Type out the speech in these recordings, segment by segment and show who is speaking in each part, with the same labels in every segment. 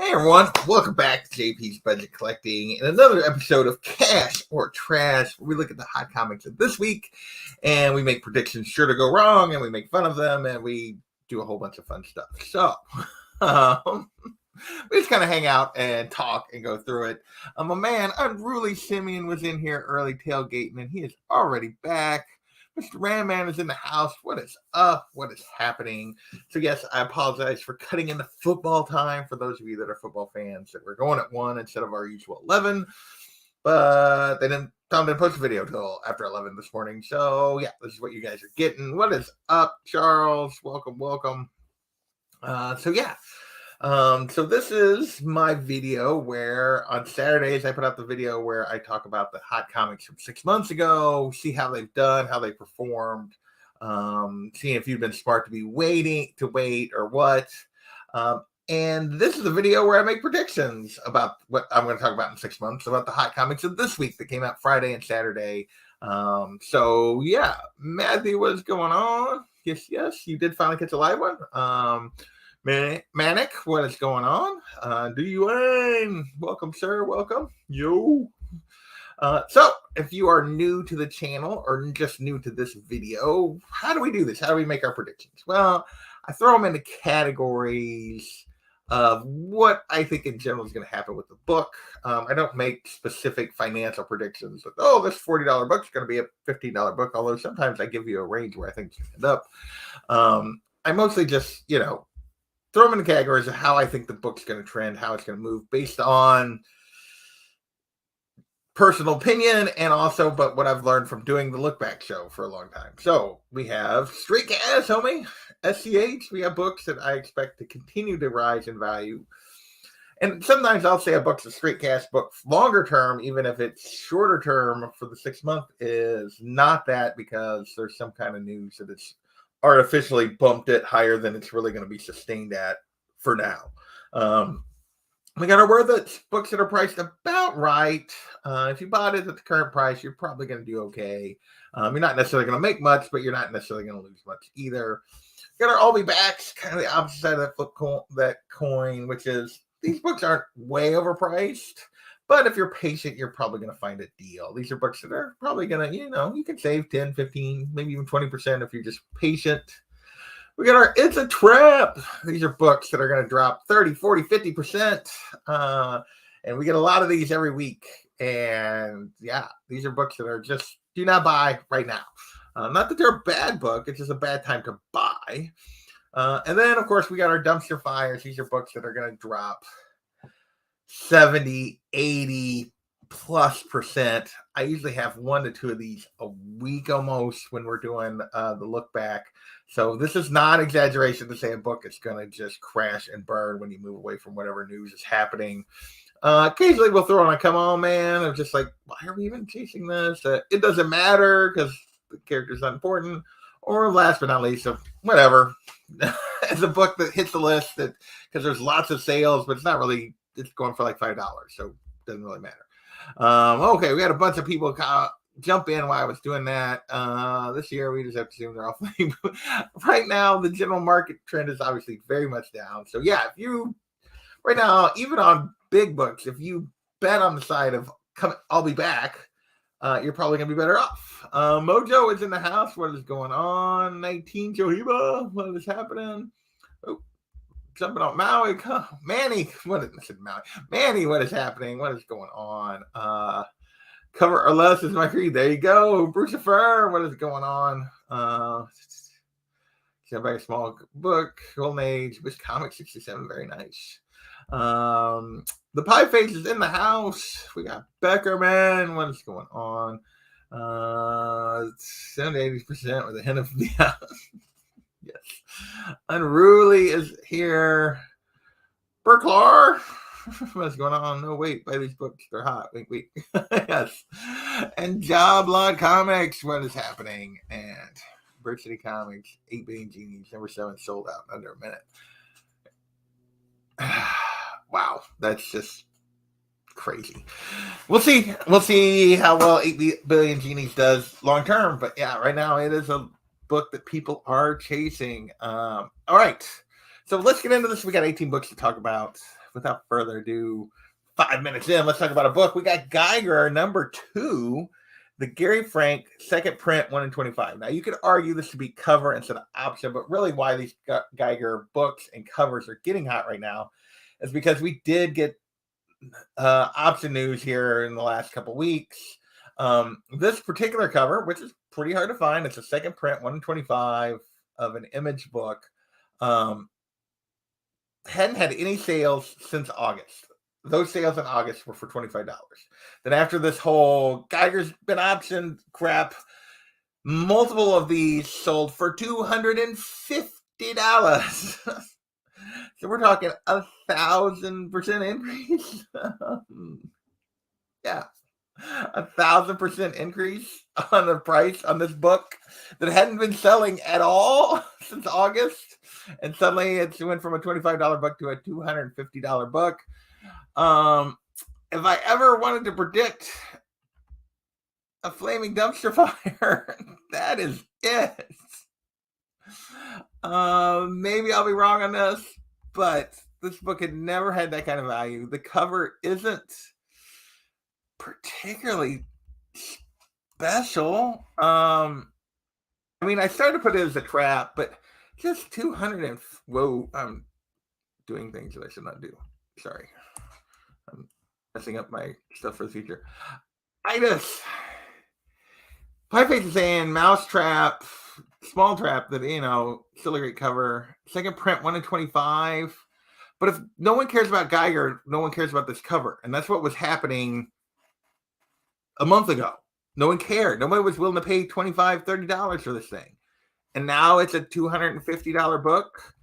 Speaker 1: Hey everyone, welcome back to JP's Budget Collecting and another episode of Cash or Trash, where we look at the hot comics of this week and we make predictions sure to go wrong and we make fun of them and we do a whole bunch of fun stuff. So, we just kind of hang out and talk and go through it. My man, Unruly Simeon was in here early tailgating and he is already back. Mr. Randman is in the house. What is up? What is happening? So yes, I apologize for cutting into football time for those of you that are football fans that we're going at 1 instead of our usual 11. But Tom didn't post a video till after 11 this morning. So yeah, this is what you guys are getting. What is up, Charles? Welcome. So this is my video where on Saturdays I put out the video where I talk about the hot comics from 6 months ago, see how they've done, how they performed, seeing if you've been smart to wait or what. And this is the video where I make predictions about what I'm going to talk about in 6 months, about the hot comics of this week that came out Friday and Saturday. So yeah, Matthew, what's going on? Yes, you did finally catch a live one. Manic, what is going on? Do you win? Welcome, sir. Welcome. Yo. So if you are new to the channel or just new to this video, how do we do this? How do we make our predictions? Well, I throw them into categories of what I think in general is going to happen with the book. I don't make specific financial predictions. Like, oh, this $40 book is going to be a $15 book, although sometimes I give you a range where I think it's going to end up. I mostly just, throw them in the categories of how I think the book's going to trend, how it's going to move based on personal opinion and also but what I've learned from doing the Look Back show for a long time. So we have Straight Gas, homie, SCH. We have books that I expect to continue to rise in value. And sometimes I'll say a book's a straight cash book longer term, even if it's shorter term for the 6 month is not that because there's some kind of news that it's artificially bumped it higher than it's really going to be sustained at for now. We got to aware that books that are priced about right. If you bought it at the current price, you're probably going to do okay. You're not necessarily going to make much, but you're not necessarily going to lose much either. We got our All Be Backs, kind of the opposite side of that coin, which is these books aren't way overpriced. But if you're patient, you're probably going to find a deal. These are books that are probably going to, you can save 10, 15, maybe even 20% if you're just patient. We got our It's a Trap. These are books that are going to drop 30, 40, 50%. And we get a lot of these every week. And yeah, these are books that are just do not buy right now. Not that they're a bad book. It's just a bad time to buy. And then, of course, we got our Dumpster Fires. These are books that are going to drop 70, 80 plus percent. I usually have 1 to 2 of these a week almost when we're doing the Look Back. So this is not exaggeration to say a book is going to just crash and burn when you move away from whatever news is happening. Occasionally we'll throw on a come on man. I'm just like, why are we even chasing this? It doesn't matter because the character's not important. Or last but not least, whatever. It's a book that hits the list that because there's lots of sales, but it's not really. It's going for like $5, so it doesn't really matter. Okay, we had a bunch of people jump in while I was doing that. This year, we just have to assume they're all playing. Right now, the general market trend is obviously very much down. So yeah, if you right now, even on big books, if you bet on the side of I'll be back, you're probably gonna be better off. Mojo is in the house. What is going on? 19 Johiba, what is happening? Oh. Jumping on Maui, Manny. Manny, what is happening? What is going on? Cover or less is my creed. There you go, Brucifer. What is going on? Got back a small book, Golden Age, Wish Comic 67. Very nice. The Pie Face is in the house. We got Beckerman. What is going on? 70-80% with a hint of yeah. Yes. Unruly is here. Burklar. What's going on? No, wait. Buy these books. They're hot. Wait. Yes. And Joblot Comics. What is happening? And Bird City Comics. 8 Billion Genies. Number 7 sold out in under a minute. Wow. That's just crazy. We'll see how well 8 Billion Genies does long term. But yeah, right now it is a book that people are chasing. All right, so let's get into this. We got 18 books to talk about without further ado, 5 minutes in, let's talk about a book. We got Geiger, number 2, the Gary Frank second print, 1 in 25. Now, you could argue this should be cover instead of option, but really why these Geiger books and covers are getting hot right now is because we did get option news here in the last couple weeks. This particular cover, which is pretty hard to find, it's a second print, 1 in 25 of an Image book. Hadn't had any sales since August. Those sales in August were for $25. Then after this whole Geiger's been optioned crap, multiple of these sold for $250. So we're talking 1,000% increase. Yeah. 1,000% increase on the price on this book that hadn't been selling at all since August, and suddenly it went from a $25 book to a $250 book. If I ever wanted to predict a flaming dumpster fire, that is it. Maybe I'll be wrong on this, but this book had never had that kind of value. The cover isn't particularly special. I mean, I started to put it as a trap, but just 200 and whoa, I'm doing things that I should not do. Sorry, I'm messing up my stuff for the future. Pieface is saying Mousetrap, small trap that, still a great cover. Second print, 1 in 25. But if no one cares about Geiger, no one cares about this cover. And that's what was happening a month ago. No one cared. Nobody was willing to pay $25, $30 for this thing. And now it's a $250 book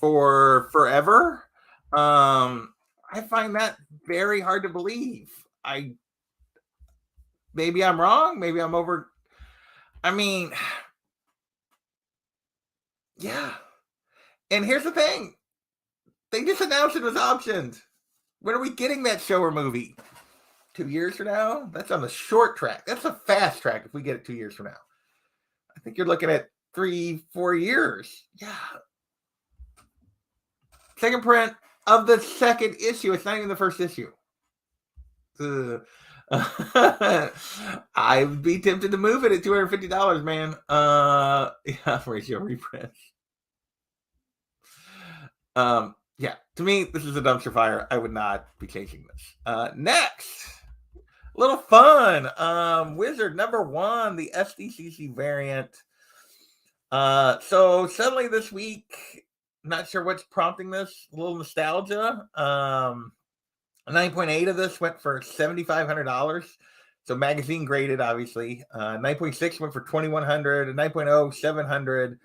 Speaker 1: for forever. I find that very hard to believe. Maybe I'm wrong. Maybe I'm over. I mean, yeah. And here's the thing. They just announced it was optioned. When are we getting that show or movie? 2 years from now? That's on the short track. That's a fast track if we get it 2 years from now. I think you're looking at 3-4 years. Yeah. Second print of the second issue. It's not even the first issue. I'd be tempted to move it at $250, man. Yeah, ratio reprints. Yeah, to me, this is a dumpster fire. I would not be chasing this. Next, a little fun. Wizard number 1, the SDCC variant. So suddenly this week, not sure what's prompting this. A little nostalgia. 9.8 of this went for $7,500. So magazine graded, obviously. 9.6 went for $2,100. And 9.0, $700.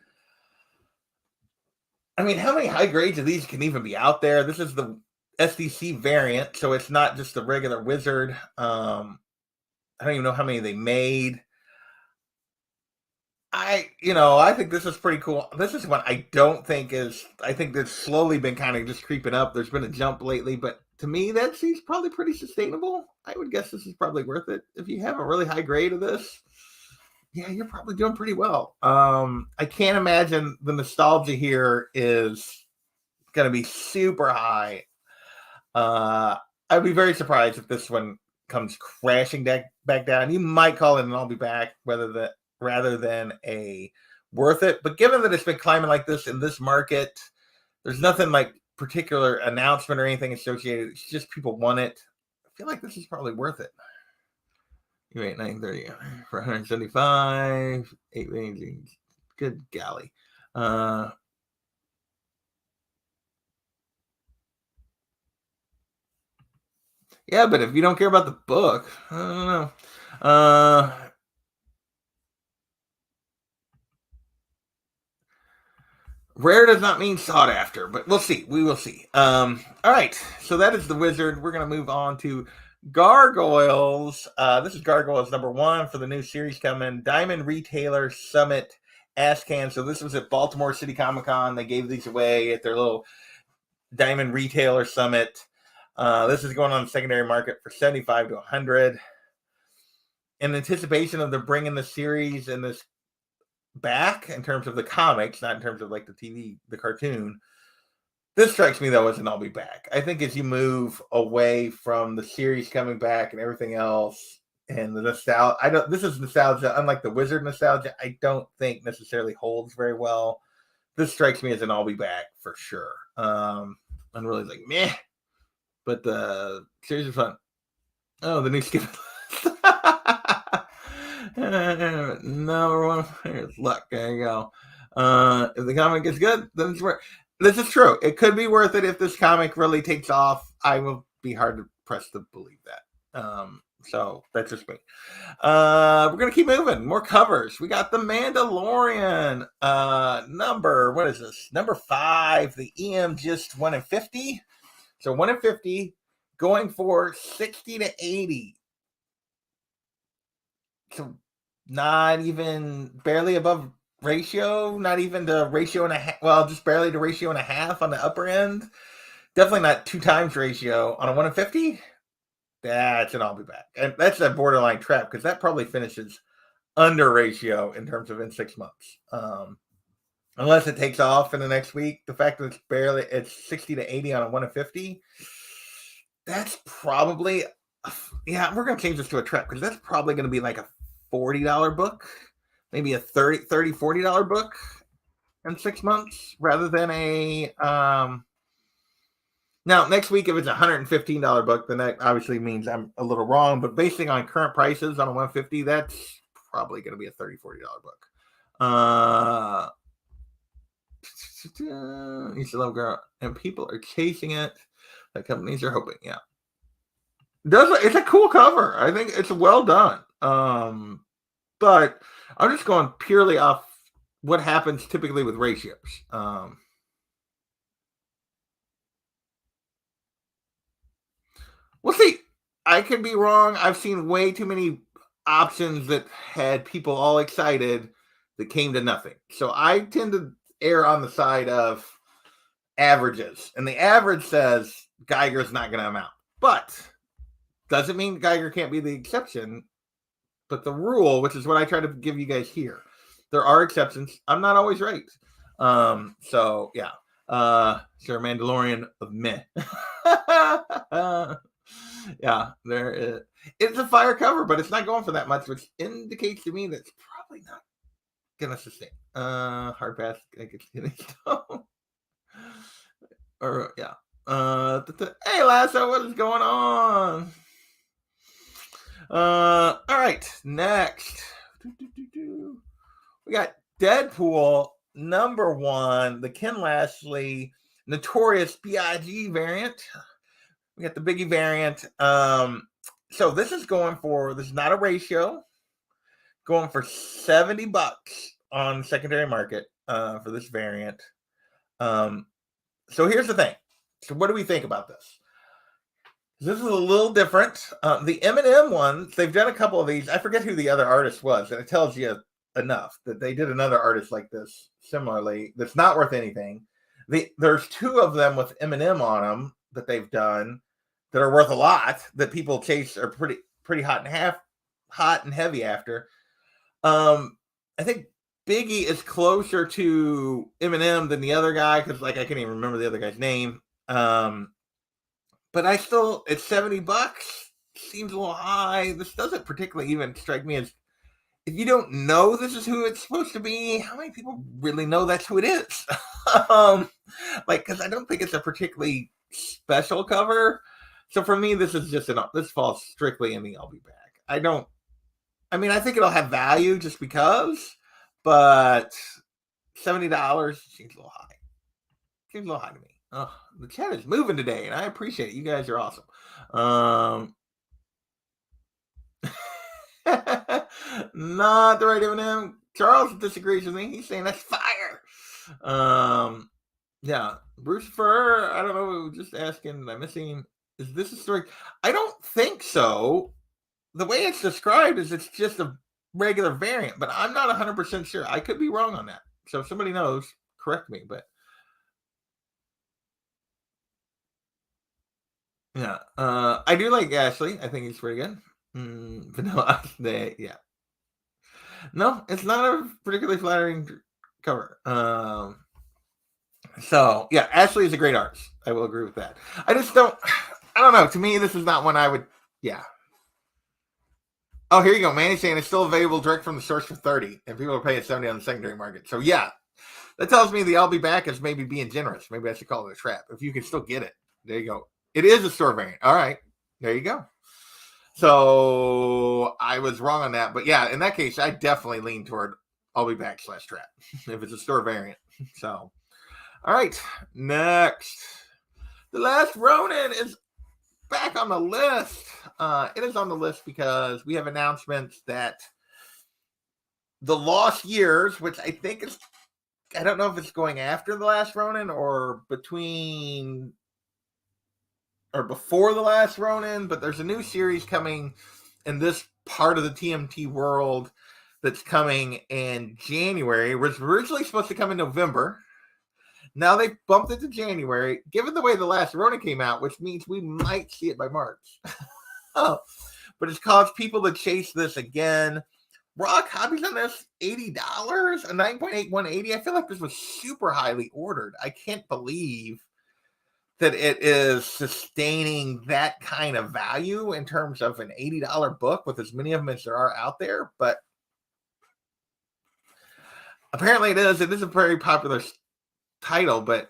Speaker 1: I mean, how many high grades of these can even be out there? This is the SDC variant, so it's not just the regular Wizard. I don't even know how many they made. I think this is pretty cool. This is one I think that's slowly been kind of just creeping up. There's been a jump lately, but to me, that seems probably pretty sustainable. I would guess this is probably worth it. If you have a really high grade of this, yeah, you're probably doing pretty well. I can't imagine the nostalgia here is going to be super high. I'd be very surprised if this one comes crashing back down. You might call it and I'll be back, rather than a worth it. But given that it's been climbing like this in this market, there's nothing like particular announcement or anything associated. It's just people want it. I feel like this is probably worth it. You ain't 930 for 175, 8 ranges. Good golly. Yeah, but if you don't care about the book, I don't know. Rare does not mean sought after, but we'll see. We will see. All right. So that is the Wizard. We're going to move on to Gargoyles. This is Gargoyles number 1 for the new series coming. Diamond Retailer Summit ASCAN. So this was at Baltimore City Comic Con. They gave these away at their little Diamond Retailer Summit. This is going on the secondary market for $75 to $100. In anticipation of them bringing the series and this back in terms of the comics, not in terms of like the TV, the cartoon, This strikes me though as an I'll be back. I think as you move away from the series coming back and everything else and the nostalgia, this is nostalgia, unlike the Wizard nostalgia, I don't think necessarily holds very well. This strikes me as an I'll be back for sure. I'm really like meh, but the series is fun. Oh, the new skip. Number one, here's luck. There you go. If the comic is good, then it's worth. This is true. It could be worth it if this comic really takes off. I will be hard to press to believe that. So that's just me. We're gonna keep moving. More covers. We got the Mandalorian. What is this? Number 5. The EM just 1 in 50. So 1 in 50, going for 60 to 80. So not even barely above ratio, not even the ratio and a half. Well, just barely the ratio and a half on the upper end. Definitely not 2 times ratio on a 1 in 50. That's an I'll be back. And that's a borderline trap because that probably finishes under ratio in terms of in 6 months. Unless it takes off in the next week. The fact that it's 60 to 80 on a 1 in 50. That's probably, we're going to change this to a trap because that's probably going to be like a $40 book, maybe a $40 book in 6 months rather than a, now next week, if it's a $115 book, then that obviously means I'm a little wrong, but basing on current prices on a 150, that's probably going to be a $30, $40 book. Used to love girl, and people are chasing it. The companies are hoping, yeah. It's a cool cover. I think it's well done. But I'm just going purely off what happens typically with ratios. We'll see. I could be wrong. I've seen way too many options that had people all excited that came to nothing. So I tend to err on the side of averages. And the average says Geiger's not going to amount. But doesn't mean Geiger can't be the exception. But the rule, which is what I try to give you guys here, there are exceptions. I'm not always right. So, yeah. Sir Mandalorian of meh. Yeah, there is. It's a fire cover, but it's not going for that much, which indicates to me that it's probably not going to sustain. Hard pass. I guess or, yeah. Hey, Lasso, what is going on? All right, next. We got Deadpool number 1, the Ken Lashley Notorious B.I.G. variant. We got the Biggie variant. So this is not a ratio, going for $70 on secondary market for this variant. So here's the thing. So what do we think about this? This is a little different. The M&M ones, they've done a couple of these. I forget who the other artist was, and it tells you enough that they did another artist like this similarly. That's not worth anything. There's 2 of them with M&M on them that they've done that are worth a lot that people chase are pretty hot and heavy after. I think Biggie is closer to M&M than the other guy because I can't even remember the other guy's name. But it's $70. Seems a little high. This doesn't particularly even strike me as, if you don't know this is who it's supposed to be, how many people really know that's who it is? Because I don't think it's a particularly special cover. So for me, this is just this falls strictly in the I'll be back. I think it'll have value just because, but $70 seems a little high. Seems a little high to me. Oh, the chat is moving today, and I appreciate it. You guys are awesome. Not the right M&M. Charles disagrees with me. He's saying that's fire. Yeah. Bruce Fur, I don't know. Just asking. Am I missing? Is this a story? I don't think so. The way it's described is it's just a regular variant, but I'm not 100% sure. I could be wrong on that. So if somebody knows, correct me. But yeah, I do like Ashley. I think he's pretty good. Vanilla, yeah. No, it's not a particularly flattering cover. So yeah, Ashley is a great artist. I will agree with that. I don't know. To me, this is not one I would. Yeah. Oh, here you go. Manny's saying it's still available direct from the source for 30, and people are paying 70 on the secondary market. So yeah, that tells me the I'll be back is maybe being generous. Maybe I should call it a trap. If you can still get it, there you go. It is a store variant. All right, there you go. So I was wrong on that, but yeah, in that case, I definitely lean toward I'll be back / trap if it's a store variant. So, all right, next, The Last Ronin is back on the list. It is on the list because we have announcements that The Lost Years, which I think is, I don't know if it's going after The Last Ronin or between or before The Last Ronin, but there's a new series coming in this part of the TMT world that's coming in January. It was originally supposed to come in November. Now they bumped it to January, given the way The Last Ronin came out, which means we might see it by March. Oh, but it's caused people to chase this again. Raw copies on this, $80, a 9.8 180. I feel like this was super highly ordered. I can't believe that it is sustaining that kind of value in terms of an $80 book with as many of them as there are out there. But apparently it is. It is a very popular title, but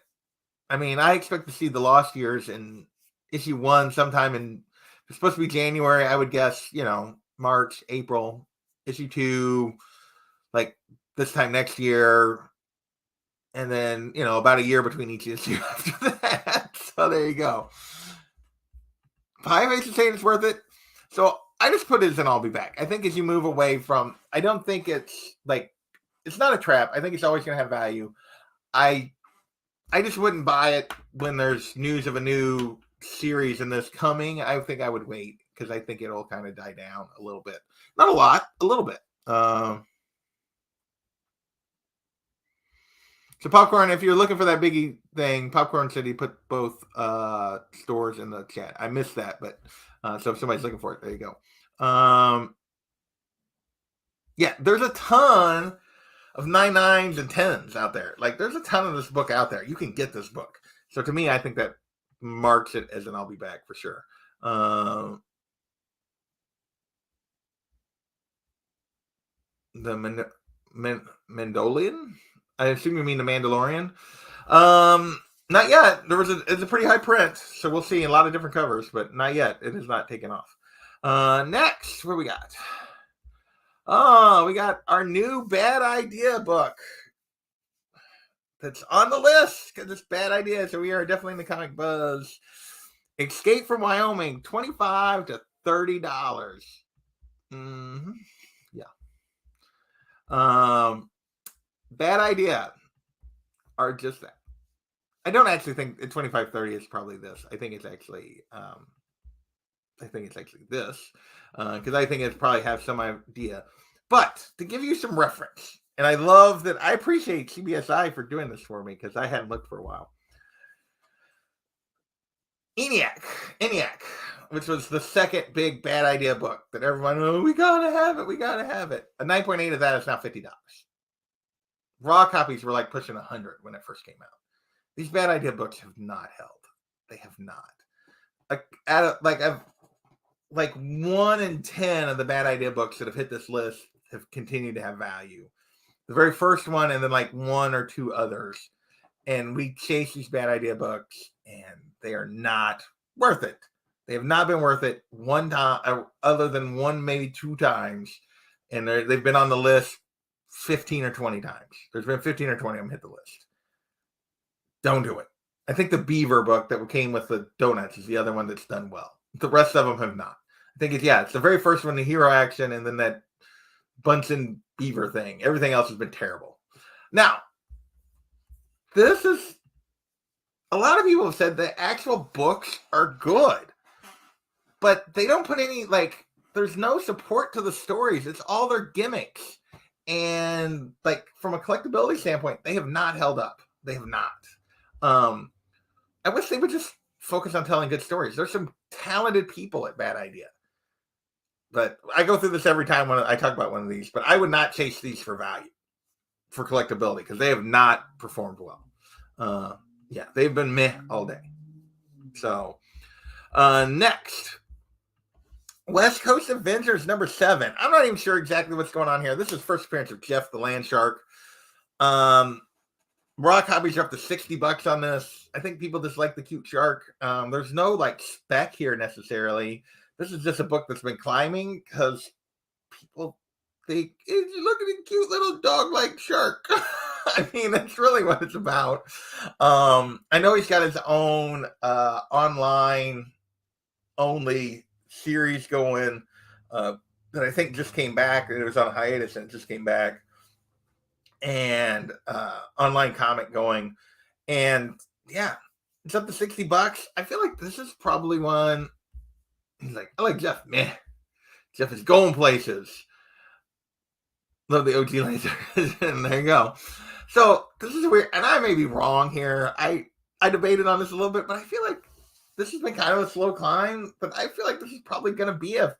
Speaker 1: I mean, I expect to see The Lost Years in issue 1 sometime in, it's supposed to be January, I would guess, March, April. Issue 2, like this time next year. And then, about a year between each issue after that. So there you go. Five Aces saying it's worth it. So I just put it as an I'll be back. I think as you move away from, I don't think it's like, it's not a trap. I think it's always going to have value. I just wouldn't buy it when there's news of a new series in this coming. I think I would wait because I think it'll kind of die down a little bit. Not a lot, a little bit. So Popcorn, if you're looking for that Biggie thing, Popcorn said he put both stores in the chat. I missed that, but so if somebody's looking for it, there you go. Yeah, there's a ton of 9/9s and 10s out there. Like, there's a ton of this book out there. You can get this book. So to me, I think that marks it as an I'll be back for sure. The Mandalorian? I assume you mean the Mandalorian. Not yet. It's a pretty high print, so we'll see a lot of different covers, but not yet. It has not taken off. Next, what we got? Oh, we got our new Bad Idea book that's on the list because it's Bad Idea. So we are definitely in the comic buzz. Escape from Wyoming, $25 to $30. Mm-hmm. Yeah. Bad Idea are just that. I don't actually think 25-30 is probably this. I think it's actually this because I think it probably have some idea. But to give you some reference, and I love that I appreciate CBSI for doing this for me because I hadn't looked for a while. ENIAC, which was the second big Bad Idea book that everyone, we gotta have it. A 9.8 of that is now $50. Raw copies were like pushing 100 when it first came out. These Bad Idea books have not held. They have not. Like 1 in 10 of the Bad Idea books that have hit this list have continued to have value. The very first one, and then like 1 or 2 others. And we chase these Bad Idea books, and they are not worth it. They have not been worth it one time, other than 1, maybe 2 times. And they've been on the list 15 or 20 times. There's been 15 or 20 of them hit the list. Don't do it. I think the Beaver book that came with the donuts is the other one that's done well. The rest of them have not. I think it's the very first one, the hero action, and then that Bunsen Beaver thing. Everything else has been terrible. Now, this is, a lot of people have said the actual books are good, but they don't put any, there's no support to the stories. It's all their gimmicks. And from a collectability standpoint, they have not held up. They have not. I wish they would just focus on telling good stories. There's some talented people at Bad Idea. But I go through this every time when I talk about one of these, but I would not chase these for value, for collectability, because they have not performed well. Yeah, they've been meh all day. So, next, West Coast Avengers number 7. I'm not even sure exactly what's going on here. This is first appearance of Jeff the Landshark. Raw copies are up to $60 on this. I think people just like the cute shark. There's no like spec here necessarily. This is just a book that's been climbing because people think look at a cute little dog-like shark. I mean, that's really what it's about. I know he's got his own online only series going that I think just came back. It was on hiatus and it just came back. And online comic going. And yeah, it's up to $60. I feel like this is probably one. He's like, I like Jeff. Meh. Jeff is going places. Love the OG laser. And there you go. So this is weird. And I may be wrong here. I debated on this a little bit, but I feel like this has been kind of a slow climb. But I feel like this is probably going to be a.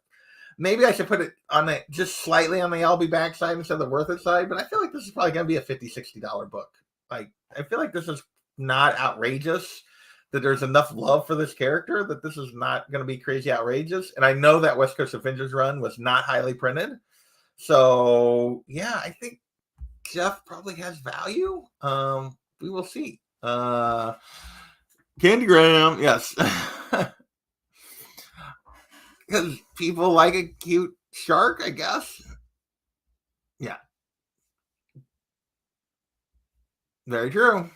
Speaker 1: Maybe I should put it on the just slightly on the I'll be back side instead of the worth it side, but I feel like this is probably going to be a $50, $60 book. Like, I feel like this is not outrageous, that there's enough love for this character that this is not going to be crazy outrageous. And I know that West Coast Avengers run was not highly printed. So, yeah, I think Jeff probably has value. We will see. Candygram, yes. Because people like a cute shark, I guess. Yeah. Very true.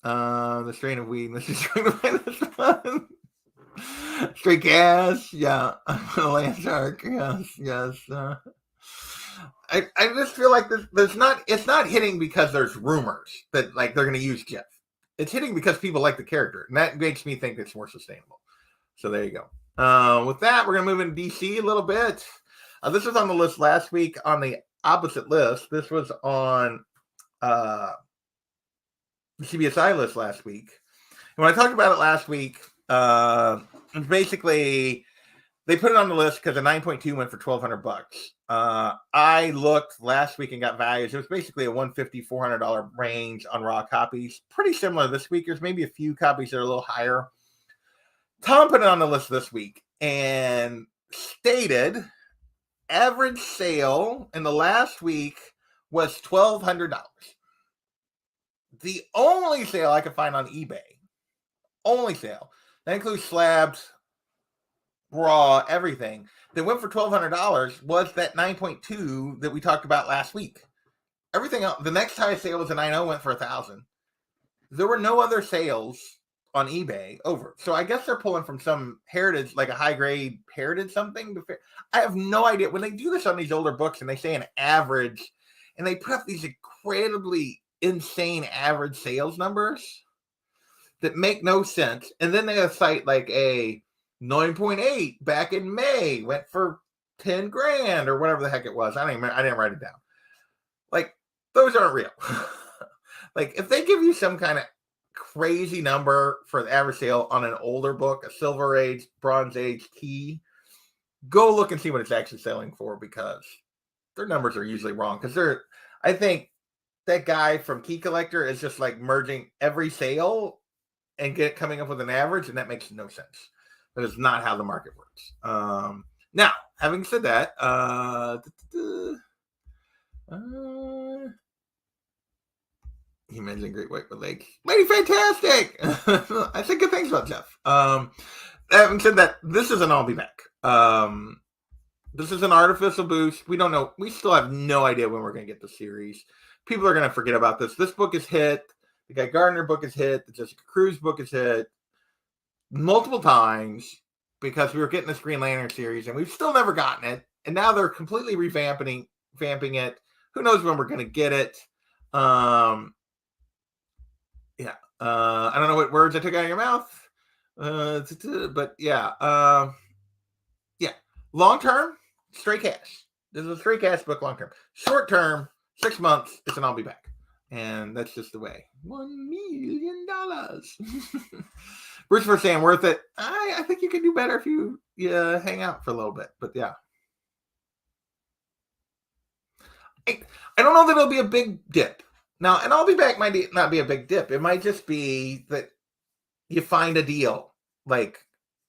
Speaker 1: The strain of weed. This is trying to find this one. Straight gas. Yeah. Landshark. Yes. I just feel like it's not hitting because there's rumors that like they're going to use Jeff. It's hitting because people like the character. And that makes me think it's more sustainable. So there you go. With that, we're going to move into DC a little bit. This was on the list last week on the opposite list. This was on the CBSI list last week. And when I talked about it last week, basically they put it on the list because the 9.2 went for $1,200. I looked last week and got values. It was basically a $150, $400 range on raw copies. Pretty similar this week. There's maybe a few copies that are a little higher. Tom put it on the list this week and stated average sale in the last week was $1,200. The only sale I could find on eBay, only sale, that includes slabs, raw, everything, that went for $1,200 was that 9.2 that we talked about last week. Everything else, the next highest sale was a 9.0, went for $1,000. There were no other sales on eBay over. So I guess they're pulling from some heritage, like a high grade heritage something. I have no idea. When they do this on these older books and they say an average and they put up these incredibly insane average sales numbers that make no sense. And then they cite like a 9.8 back in May went for 10 grand or whatever the heck it was. I didn't write it down. Like, those aren't real. Like, if they give you some kind of crazy number for the average sale on an older book, a Silver Age, Bronze Age key, go look and see what it's actually selling for, because their numbers are usually wrong. Because I think that guy from Key Collector is just like merging every sale and coming up with an average, and that makes no sense. That is not how the market works. Now, having said that, he mentioned Great White Lake. Lady Fantastic! I think good things about Jeff. Having said that, this is an I'll be back. This is an artificial boost. We don't know. We still have no idea when we're going to get the series. People are going to forget about this. This book is hit. The Guy Gardner book is hit. The Jessica Cruz book is hit multiple times because we were getting this Green Lantern series and we've still never gotten it. And now they're completely vamping it. Who knows when we're going to get it? I don't know what words I took out of your mouth. But yeah. Long term, straight cash. This is a straight cash book long term. Short term, 6 months, it's an I'll be back. And that's just the way. $1 million. Bruce for saying worth it. I think you can do better if you hang out for a little bit. But yeah. I don't know that it'll be a big dip. Now, and I'll be back might not be a big dip. It might just be that you find a deal like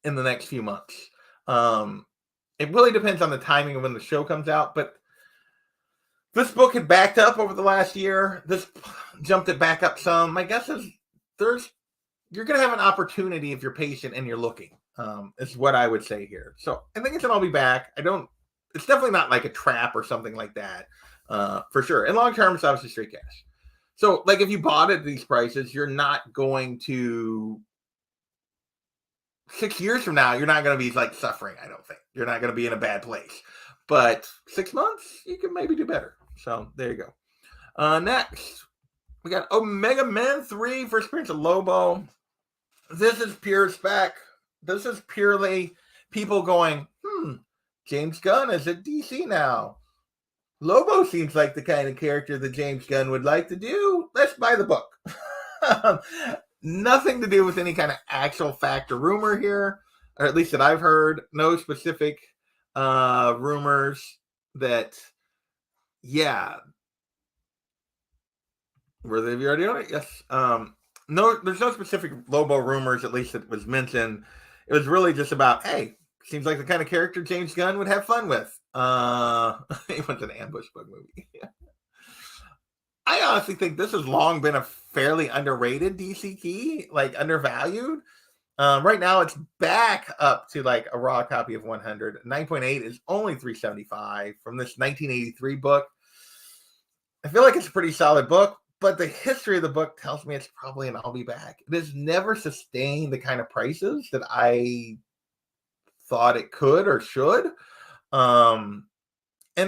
Speaker 1: in the next few months. It really depends on the timing of when the show comes out, but this book had backed up over the last year. This jumped it back up some. My guess is you're going to have an opportunity if you're patient and you're looking. Is what I would say here. So I think it's an I'll be back. It's definitely not like a trap or something like that, for sure. And long term, it's obviously straight cash. So like if you bought it at these prices, you're not going to 6 years from now, you're not going to be like suffering. I don't think you're not going to be in a bad place, but 6 months, you can maybe do better. So there you go. Next, we got Omega Men 3 First Appearance of Lobo. This is pure spec. This is purely people going, James Gunn is at DC now. Lobo seems like the kind of character that James Gunn would like to do. Let's buy the book. Nothing to do with any kind of actual fact or rumor here, or at least that I've heard. No specific rumors that, were they already on it? Yes. No, there's no specific Lobo rumors, at least that was mentioned. It was really just about, hey, seems like the kind of character James Gunn would have fun with. It was an ambush bug movie. I honestly think this has long been a fairly underrated DC key, like undervalued. Right now, it's back up to like a raw copy of 100. 9.8 is only $375 from this 1983 book. I feel like it's a pretty solid book, but the history of the book tells me it's probably an I'll be back. It has never sustained the kind of prices that I thought it could or should. And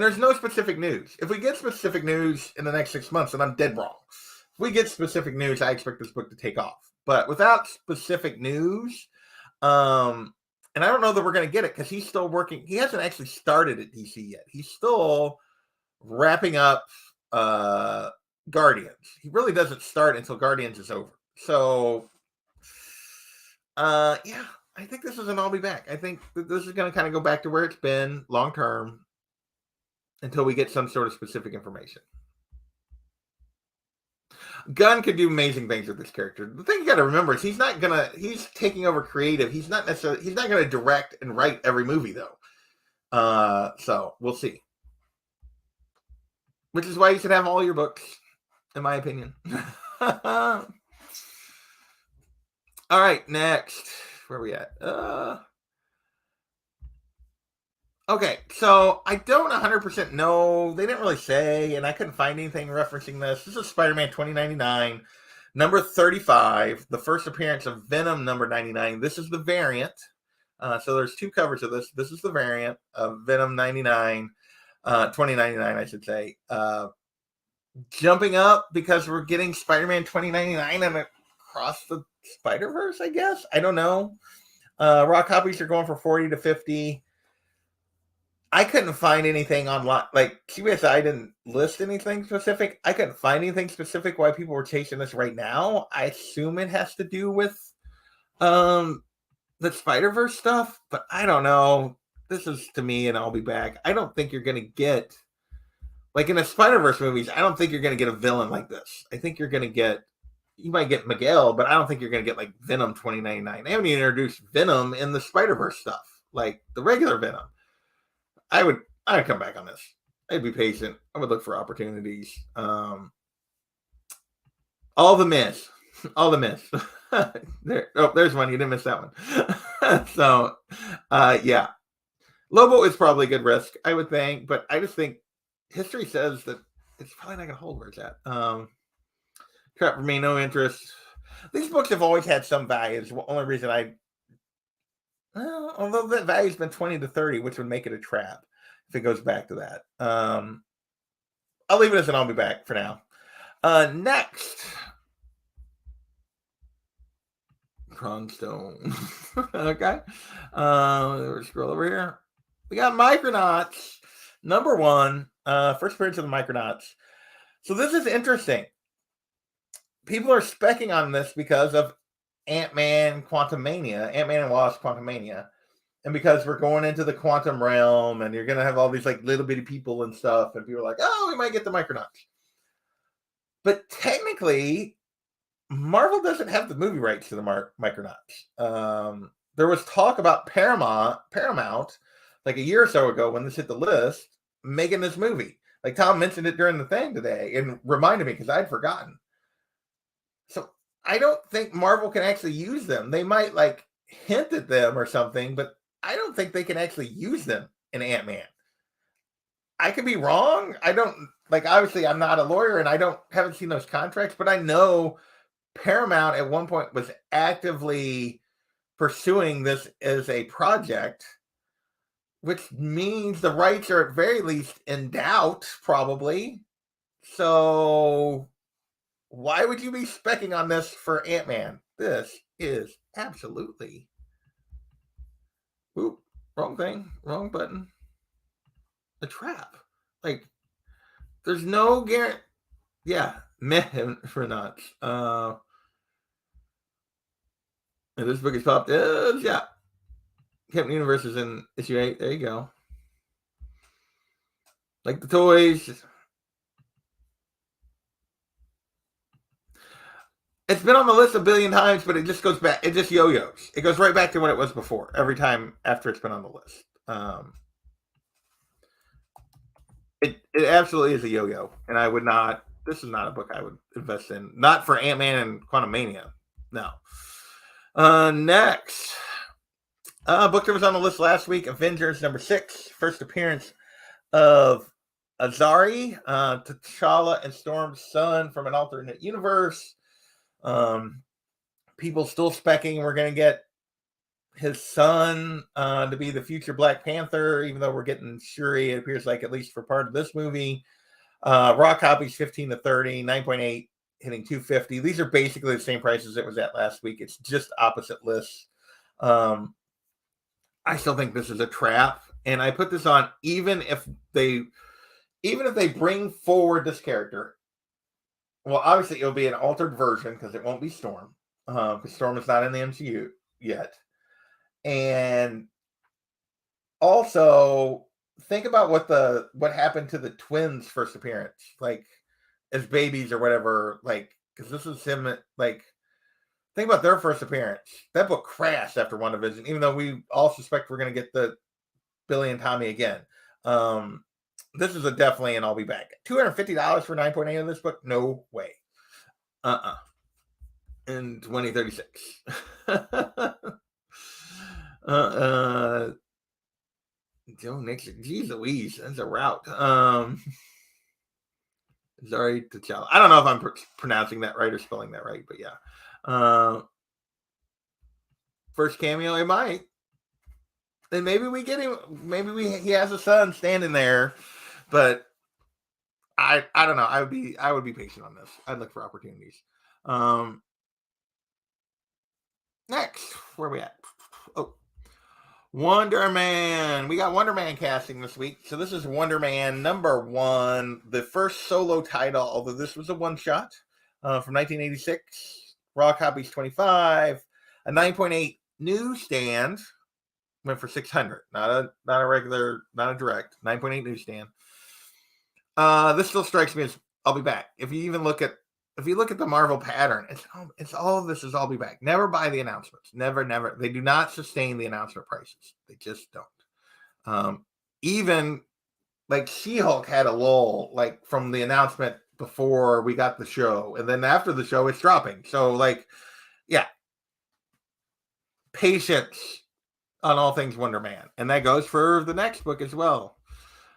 Speaker 1: there's no specific news. If we get specific news in the next 6 months, then I'm dead wrong. If we get specific news, I expect this book to take off. But without specific news, and I don't know that we're going to get it because he's still working. He hasn't actually started at DC yet. He's still wrapping up Guardians. He really doesn't start until Guardians is over. So, I think this is an I'll be back. I think that this is going to kind of go back to where it's been long term until we get some sort of specific information. Gunn could do amazing things with this character. The thing you got to remember is he's taking over creative. He's not going to direct and write every movie though. So we'll see. Which is why you should have all your books, in my opinion. All right, next. Where are we at? Okay, so I don't 100% know. They didn't really say, and I couldn't find anything referencing this. This is Spider-Man 2099, number 35, the first appearance of Venom, number 99. This is the variant. So there's two covers of this. This is the variant of Venom 99, 2099, I should say. Jumping up because we're getting Spider-Man 2099 and across the Spider-Verse, I guess. I don't know. Raw copies are going for 40 to 50. I couldn't find anything online. Like, CBSI didn't list anything specific. I couldn't find anything specific why people were chasing this right now. I assume it has to do with the Spider-Verse stuff, but I don't know. This is, to me, and I'll be back. I don't think you're going to get, like in the Spider-Verse movies, I don't think you're going to get a villain like this. I think you're going to get, you might get Miguel, but I don't think you're going to get like Venom 2099. They haven't even introduced Venom in the Spider-Verse stuff, like the regular Venom. I'd come back on this. I'd be patient. I would look for opportunities. All the miss. There's one. You didn't miss that one. So, yeah. Lobo is probably a good risk, I would think, but I just think history says that it's probably not going to hold where it's at. Trap for me, no interest. These books have always had some value. It's the only reason although that value's been 20 to 30, which would make it a trap if it goes back to that. I'll leave it as an I'll be back for now. Next. Cronstone. Okay. Scroll over here. We got Micronauts, number 1. First appearance of the Micronauts. So this is interesting. People are specking on this because of Ant-Man Quantumania, Ant-Man and Wasp Quantumania, and because we're going into the quantum realm and you're going to have all these like little bitty people and stuff, and people are like, oh, we might get the Micronauts. But technically, Marvel doesn't have the movie rights to the Micronauts. There was talk about Paramount, like a year or so ago when this hit the list, making this movie. Like Tom mentioned it during the thing today and reminded me because I'd forgotten. So I don't think Marvel can actually use them. They might like hint at them or something, but I don't think they can actually use them in Ant-Man. I could be wrong. I don't like obviously I'm not a lawyer and haven't seen those contracts, but I know Paramount at one point was actively pursuing this as a project, which means the rights are at very least in doubt, probably. So why would you be specking on this for Ant-Man? This is absolutely oop, wrong thing, wrong button. A trap. Like there's no guarantee. Yeah, meh for nuts. And this book is popped. Yeah. Captain Universe is in issue 8. There you go. Like the toys. It's been on the list a billion times, but it just goes back. It just yo-yos. It goes right back to what it was before every time after it's been on the list. It absolutely is a yo-yo, and I would not. This is not a book I would invest in. Not for Ant-Man and Quantumania. No. Next. Book that was on the list last week, Avengers number 6, first appearance of Azari, T'Challa and Storm's son from an alternate universe. People still specking we're going to get his son to be the future Black Panther, even though we're getting Shuri, it appears like, at least for part of this movie. Raw copies 15 to 30, 9.8 hitting 250. These are basically the same prices it was at last week. It's just opposite lists. I still think this is a trap, and I put this on even if they bring forward this character. Well, obviously it'll be an altered version because it won't be Storm, because Storm is not in the MCU yet. And also think about what happened to the twins' first appearance, like as babies or whatever, like because this is him, like think about their first appearance. That book crashed after WandaVision, even though we all suspect we're going to get the Billy and Tommy again. This is definitely an I'll be back. $250 for 9.8 of this book? No way. In 2036. Joe Nixon. Jeez Louise. That's a route. Sorry, T'Challa. I don't know if I'm pronouncing that right or spelling that right, but yeah. First cameo, it might. And maybe we get him. Maybe he has a son standing there, but I don't know. I would be patient on this. I'd look for opportunities. Next, where are we at? Oh, Wonder Man. We got Wonder Man casting this week. So this is Wonder Man number 1, the first solo title, although this was a one-shot from 1986. Raw copies 25, a 9.8 newsstand. Went for 600, not a regular, not a direct 9.8 newsstand. This still strikes me as I'll be back. If you look at the Marvel pattern, it's all of this is I'll be back. Never buy the announcements. Never. They do not sustain the announcement prices. They just don't. Even like She-Hulk had a lull, like from the announcement before we got the show, and then after the show, it's dropping. So like, yeah, patience on all things Wonder Man. And that goes for the next book as well.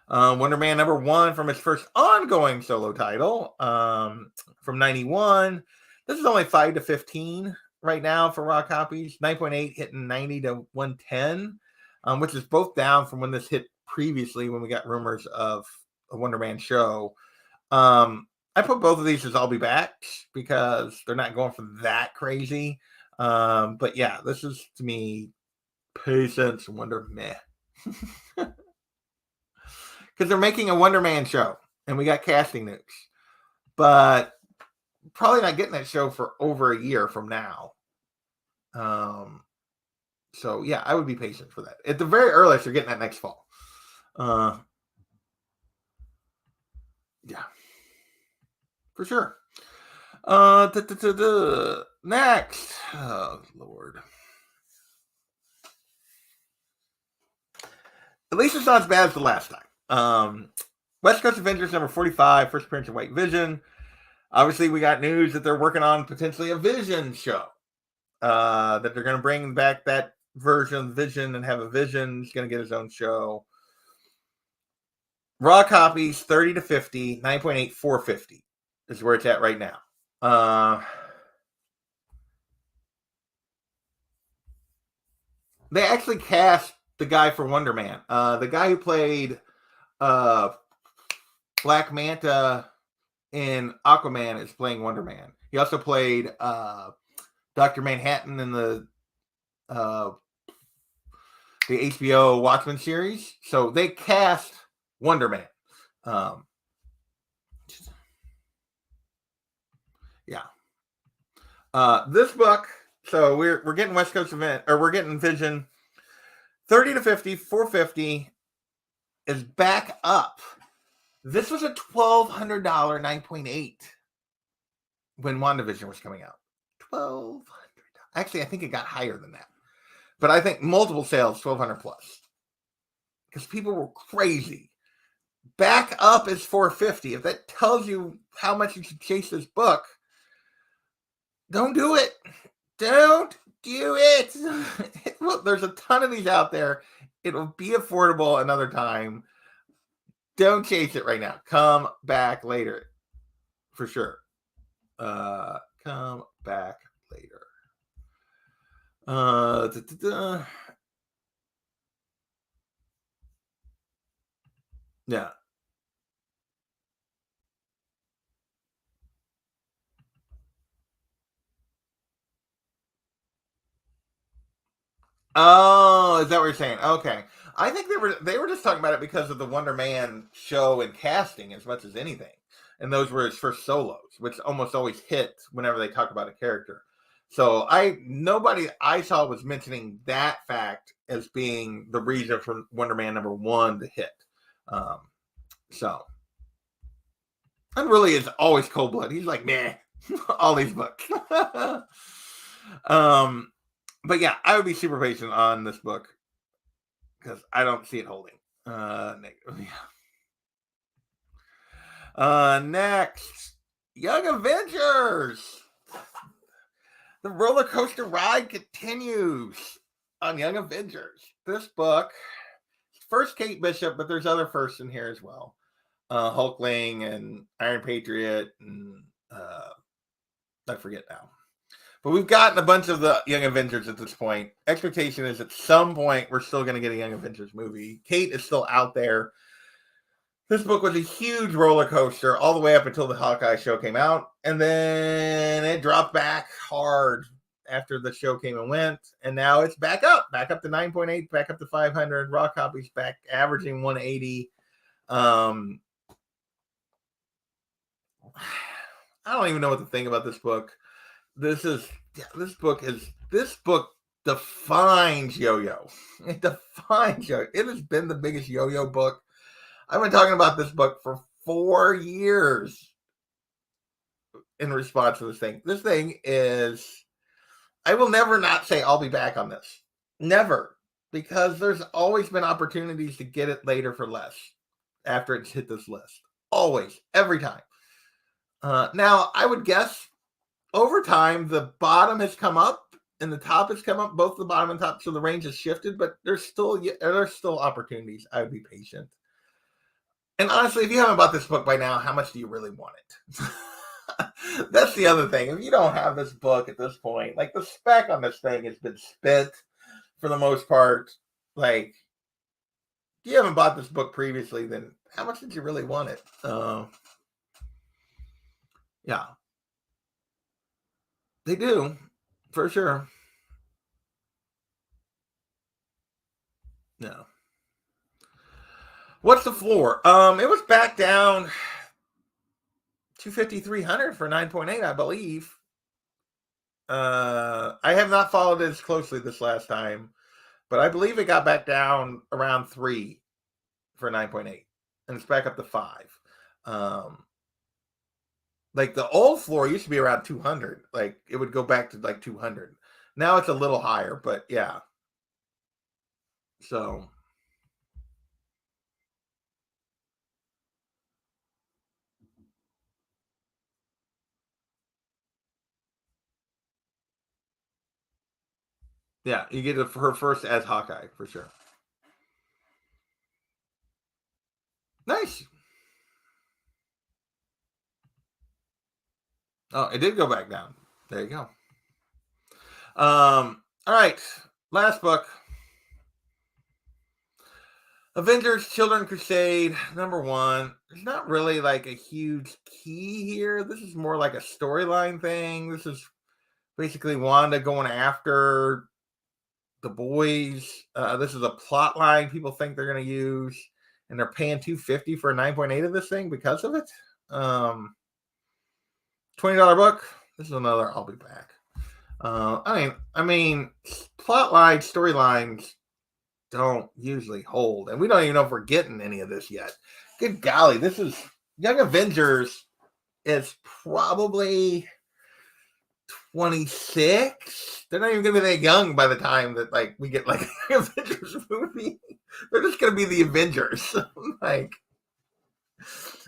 Speaker 1: Wonder Man number 1 from his first ongoing solo title from 91. This is only 5 to 15 right now for raw copies. 9.8 hitting 90 to 110, which is both down from when this hit previously when we got rumors of a Wonder Man show. I put both of these as I'll be back because they're not going for that crazy. But yeah, this is to me patience, Wonder meh. Because they're making a Wonder Man show, and we got casting news. But probably not getting that show for over a year from now. So, yeah, I would be patient for that. At the very earliest, you're getting that next fall. Yeah. For sure. Next. Oh, Lord. At least it's not as bad as the last time. West Coast Avengers number 45, first appearance of White Vision. Obviously, we got news that they're working on potentially a Vision show. That they're going to bring back that version of Vision and have a Vision. He's going to get his own show. Raw copies 30 to 50, 9.8, 450 is where it's at right now. They actually cast the guy for Wonder Man. The guy who played Black Manta in Aquaman is playing Wonder Man. He also played Dr. Manhattan in the HBO Watchmen series. So they cast Wonder Man. This book, so we're getting West Coast event, or we're getting Vision 30 to 50, 450 is back up. This was a $1,200 9.8 when WandaVision was coming out. $1,200. Actually, I think it got higher than that. But I think multiple sales, 1,200 plus. Because people were crazy. Back up is 450. If that tells you how much you should chase this book, don't do it. Don't do it. There's a ton of these out there. It'll be affordable another time. Don't chase it right now. Come back later. For sure. Come back later. Yeah. Oh, is that what you're saying? Okay. I think they were just talking about it because of the Wonder Man show and casting as much as anything. And those were his first solos, which almost always hit whenever they talk about a character. So nobody I saw was mentioning that fact as being the reason for Wonder Man number 1 to hit. So, and really is always cold blood. He's like, meh, all these books. But yeah, I would be super patient on this book because I don't see it holding. Next, Young Avengers. The roller coaster ride continues on Young Avengers. This book, first Kate Bishop, but there's other firsts in here as well. Hulkling and Iron Patriot and I forget now. But we've gotten a bunch of the Young Avengers at this point. Expectation is at some point we're still going to get a Young Avengers movie. Kate is still out there. This book was a huge roller coaster all the way up until the Hawkeye show came out. And then it dropped back hard after the show came and went. And now it's back up to 9.8, back up to 500. Raw copies back averaging 180. I don't even know what to think about this book. This book defines yo-yo. It defines yo-yo. It has been the biggest yo-yo book. I've been talking about this book for 4 years in response to this thing. This thing is, I will never not say I'll be back on this. Never. Because there's always been opportunities to get it later for less after it's hit this list. Always. Every time. Now, I would guess over time, the bottom has come up and the top has come up, both the bottom and top, so the range has shifted, but there's still opportunities. I would be patient. And honestly, if you haven't bought this book by now, how much do you really want it? That's the other thing. If you don't have this book at this point, like the spec on this thing has been spent for the most part. Like, if you haven't bought this book previously, then how much did you really want it? Yeah. They do, for sure. No. What's the floor? It was back down 250, 300 for 9.8, I believe. I have not followed it as closely this last time, but I believe it got back down around 3 for 9.8, and it's back up to 5. Like the old floor used to be around 200. Like it would go back to like 200. Now it's a little higher, but yeah. So yeah, you get her first as Hawkeye for sure. Nice. Oh, it did go back down. There you go. All right. Last book. Avengers Children Crusade, #1. There's not really like a huge key here. This is more like a storyline thing. This is basically Wanda going after the boys. This is a plot line people think they're going to use, and they're paying $250 for a 9.8 of this thing because of it. $20 book. This is another I'll be back. I mean, plot lines, storylines don't usually hold, and we don't even know if we're getting any of this yet. Good golly, this is Young Avengers is probably 26. They're not even gonna be that young by the time that like we get like an Avengers movie. They're just gonna be the Avengers. Like,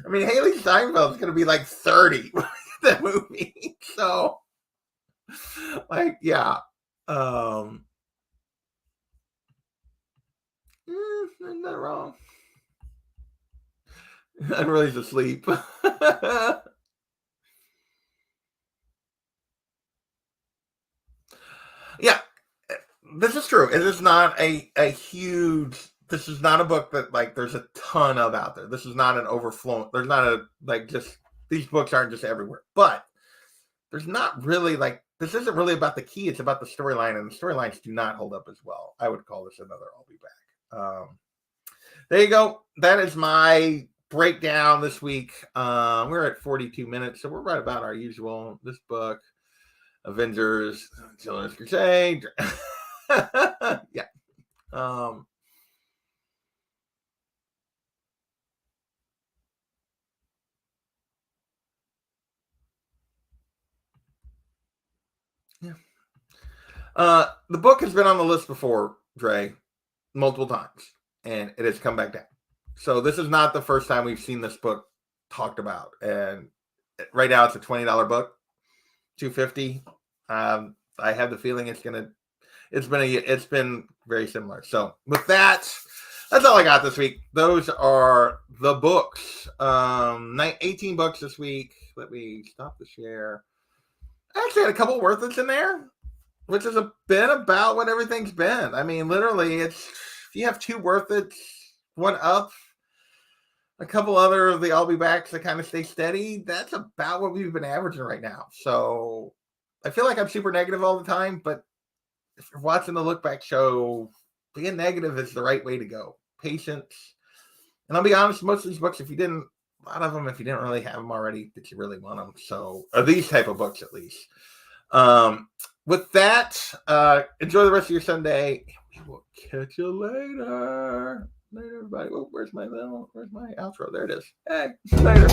Speaker 1: I mean, Haley Steinfeld's gonna be like 30 that movie. So, like, yeah. Isn't that wrong? Unreleased asleep. Yeah, this is true. It is not a huge. This is not a book that like there's a ton of out there. This is not an overflow. There's not a like just these books aren't just everywhere. But there's not really like this isn't really about the key. It's about the storyline, and the storylines do not hold up as well. I would call this another I'll be back. There you go. That is my breakdown this week. We're at 42 minutes, so we're right about our usual. This book, Avengers, Children's Crusade. Yeah. Yeah. The book has been on the list before, Dre, multiple times, and it has come back down. So this is not the first time we've seen this book talked about. And right now it's a $20 book, $250. I have the feeling it's been very similar. So with that, that's all I got this week. Those are the books. 18 books this week. Let me stop the share. I actually had a couple worth it's in there, which has been about what everything's been. I mean, literally, it's if you have two worth it's, one up, a couple other of the I'll be backs that kind of stay steady. That's about what we've been averaging right now. So I feel like I'm super negative all the time, but if you're watching the look back show, being negative is the right way to go. Patience. And I'll be honest, most of these books, a lot of them, if you didn't really have them already, that you really want them. So, or these type of books at least. With that, enjoy the rest of your Sunday. We will catch you later. Later, everybody. Oh, where's my outro? There it is. Hey, later.